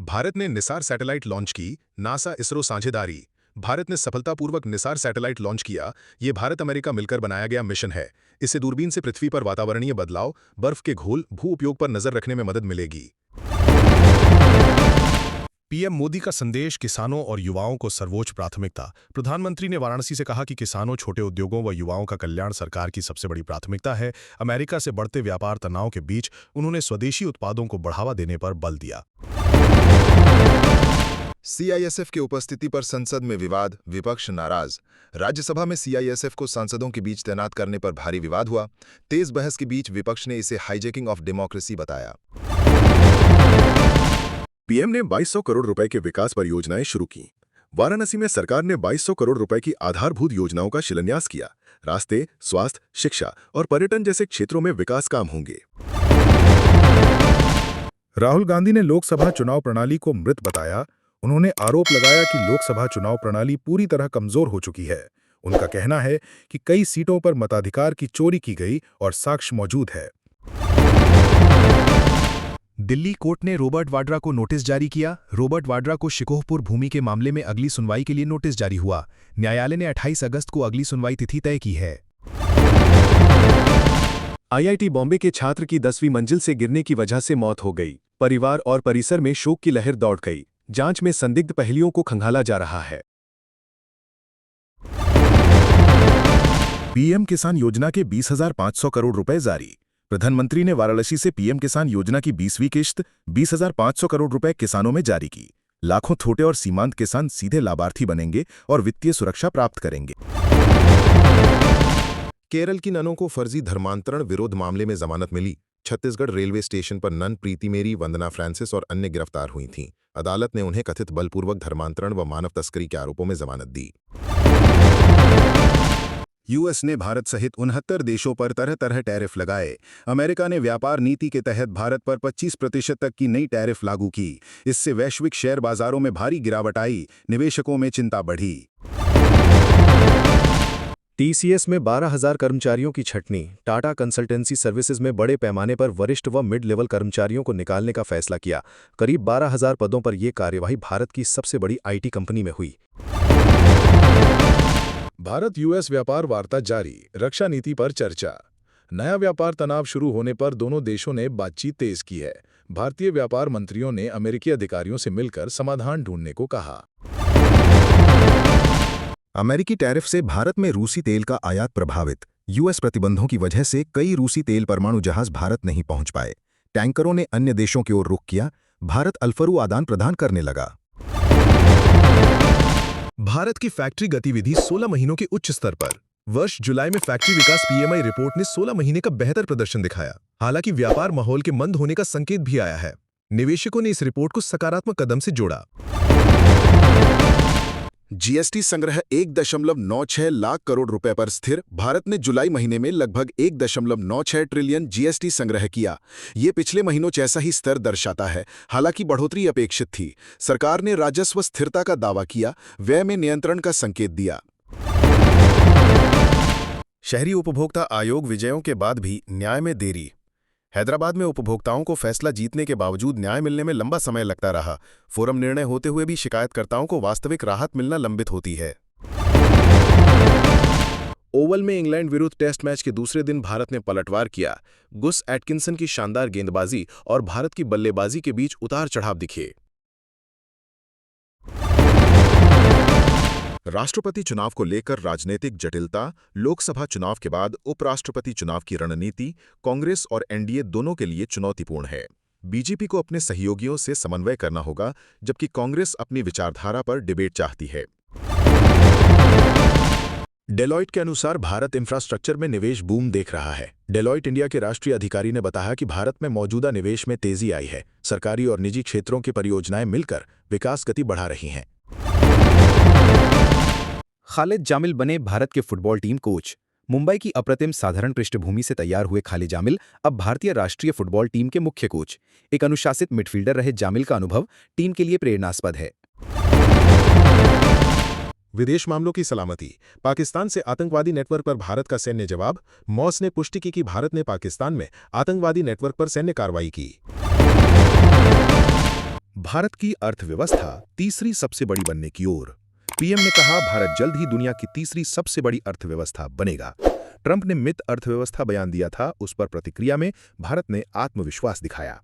भारत ने Nisar satellite launch की, NASA ISRO साझेदारी। भारत ने सफलतापूर्वक निसार सैटेलाइट लॉन्च किया। ये भारत अमेरिका मिलकर बनाया गया मिशन है। इससे दूरबीन से पृथ्वी पर वातावरणीय बदलाव, बर्फ के घोल, भू उपयोग पर नजर रखने में मदद मिलेगी। पीएम मोदी का संदेश, किसानों और युवाओं को सर्वोच्च प्राथमिकता। प्रधानमंत्री ने वाराणसी से कहा कि किसानों, छोटे उद्योगों व युवाओं का कल्याण सरकार की सबसे बड़ी प्राथमिकता है। अमेरिका से बढ़ते व्यापार तनाव के बीच उन्होंने स्वदेशी उत्पादों को बढ़ावा देने पर बल दिया। सीआईएसएफ की उपस्थिति पर संसद में विवाद, विपक्ष नाराज। राज्यसभा में सीआईएसएफ को सांसदों के बीच तैनात करने पर भारी विवाद हुआ। तेज बहस के बीच विपक्ष ने इसे हाईजैकिंग ऑफ डेमोक्रेसी बताया। पीएम ने 2200 करोड़ रुपए के विकास परियोजनाएं शुरू की। वाराणसी में सरकार ने 2200 करोड़ रुपए की आधारभूत योजनाओं का शिलान्यास किया। रास्ते, स्वास्थ्य, शिक्षा और पर्यटन जैसे क्षेत्रों में विकास काम होंगे। राहुल गांधी ने लोकसभा चुनाव प्रणाली को मृत बताया। उन्होंने आरोप लगाया कि लोकसभा चुनाव प्रणाली पूरी तरह कमजोर हो चुकी है। उनका कहना है कि कई सीटों पर मताधिकार की चोरी की गई और साक्ष्य मौजूद है। दिल्ली कोर्ट ने रॉबर्ट वाड्रा को नोटिस जारी किया। रॉबर्ट वाड्रा को शिकोहपुर भूमि के मामले में अगली सुनवाई के लिए नोटिस जारी हुआ। न्यायालय ने 28 अगस्त को अगली सुनवाई तिथि तय की है। आईआईटी बॉम्बे के छात्र की 10वीं मंजिल से गिरने की वजह से मौत हो गई। परिवार और परिसर में शोक की लहर दौड़ गई। जांच में संदिग्ध पहलुओं को खंगाला जा रहा है। पीएम किसान योजना के 20,500 करोड़ रुपए जारी। प्रधानमंत्री ने वाराणसी से पीएम किसान योजना की 20वीं किश्त 20,500 करोड़ रुपए किसानों में जारी की। लाखों छोटे और सीमांत किसान सीधे लाभार्थी बनेंगे और वित्तीय सुरक्षा प्राप्त करेंगे। केरल की ननों को फर्जी धर्मांतरण विरोध मामले में जमानत मिली। छत्तीसगढ़ रेलवे स्टेशन पर नन प्रीति मेरी, वंदना फ्रांसिस और अन्य गिरफ्तार हुई थीं। अदालत ने उन्हें कथित बलपूर्वक धर्मांतरण व मानव तस्करी के आरोपों में जमानत दी। यूएस ने भारत सहित 69 देशों पर तरह तरह टैरिफ लगाए। अमेरिका ने व्यापार नीति के तहत भारत पर 25% तक की नई टैरिफ लागू की। इससे वैश्विक शेयर बाजारों में भारी गिरावट आई, निवेशकों में चिंता बढ़ी। टीसीएस में 12,000 कर्मचारियों की छटनी। टाटा कंसल्टेंसी सर्विसेज में बड़े पैमाने पर वरिष्ठ व मिड लेवल कर्मचारियों को निकालने का फैसला किया। करीब 12,000 पदों पर यह कार्यवाही भारत की सबसे बड़ी आईटी कंपनी में हुई। भारत यूएस व्यापार वार्ता जारी। रक्षा नीति पर चर्चा। नया व्यापार तनाव शुरू होने पर दोनों देशों ने बातचीत तेज की है। भारतीय व्यापार मंत्रियों ने अमेरिकी अधिकारियों से मिलकर समाधान ढूंढने को कहा। अमेरिकी टैरिफ से भारत में रूसी तेल का आयात प्रभावित। यूएस प्रतिबंधों की वजह से कई रूसी तेल परमाणु जहाज भारत नहीं पहुंच पाए। टैंकरों ने अन्य देशों की ओर रुख किया। भारत अल्फरू आदान प्रदान करने लगा। भारत की फैक्ट्री गतिविधि 16 महीनों के उच्च स्तर पर। वर्ष जुलाई में फैक्ट्री विकास पीएमआई रिपोर्ट ने 16 महीने का बेहतर प्रदर्शन दिखाया। हालांकि व्यापार माहौल के मंद होने का संकेत भी आया है। निवेशकों ने इस रिपोर्ट को सकारात्मक कदम से जोड़ा। जीएसटी संग्रह 1.96 लाख करोड़ रुपए पर स्थिर। भारत ने जुलाई महीने में लगभग 1.96 ट्रिलियन जीएसटी संग्रह किया। ये पिछले महीनों जैसा ही स्तर दर्शाता है। हालांकि बढ़ोतरी अपेक्षित थी। सरकार ने राजस्व स्थिरता का दावा किया, व्यय में नियंत्रण का संकेत दिया। शहरी उपभोक्ता आयोग विजयों के बाद भी न्याय में देरी। हैदराबाद में उपभोक्ताओं को फैसला जीतने के बावजूद न्याय मिलने में लंबा समय लगता रहा। फोरम निर्णय होते हुए भी शिकायतकर्ताओं को वास्तविक राहत मिलना लंबित होती है। ओवल में इंग्लैंड विरुद्ध टेस्ट मैच के दूसरे दिन भारत ने पलटवार किया। गुस एटकिंसन की शानदार गेंदबाजी और भारत की बल्लेबाजी के बीच उतार चढ़ाव दिखे। राष्ट्रपति चुनाव को लेकर राजनीतिक जटिलता। लोकसभा चुनाव के बाद उपराष्ट्रपति चुनाव की रणनीति कांग्रेस और एनडीए दोनों के लिए चुनौतीपूर्ण है। बीजेपी को अपने सहयोगियों से समन्वय करना होगा, जबकि कांग्रेस अपनी विचारधारा पर डिबेट चाहती है। डेलॉइट के अनुसार भारत इंफ्रास्ट्रक्चर में निवेश बूम देख रहा है। डेलॉइट इंडिया के राष्ट्रीय अधिकारी ने बताया कि भारत में मौजूदा निवेश में तेजी आई है। सरकारी और निजी क्षेत्रों की परियोजनाएं मिलकर विकास गति बढ़ा रही हैं। खालिद जामिल बने भारत के फुटबॉल टीम कोच। मुंबई की अप्रतिम साधारण पृष्ठभूमि से तैयार हुए खालिद जामिल अब भारतीय राष्ट्रीय फुटबॉल टीम के मुख्य कोच। एक अनुशासित मिडफील्डर रहे जामिल का अनुभव टीम के लिए प्रेरणास्पद है। विदेश मामलों की सलामती। पाकिस्तान से आतंकवादी नेटवर्क पर भारत का सैन्य जवाब। मॉस ने पुष्टि की कि भारत ने पाकिस्तान में आतंकवादी नेटवर्क पर सैन्य कार्रवाई की। भारत की अर्थव्यवस्था तीसरी सबसे बड़ी बनने की ओर। पीएम ने कहा, भारत जल्द ही दुनिया की तीसरी सबसे बड़ी अर्थव्यवस्था बनेगा। ट्रंप ने मित अर्थव्यवस्था बयान दिया था, उस पर प्रतिक्रिया में भारत ने आत्मविश्वास दिखाया।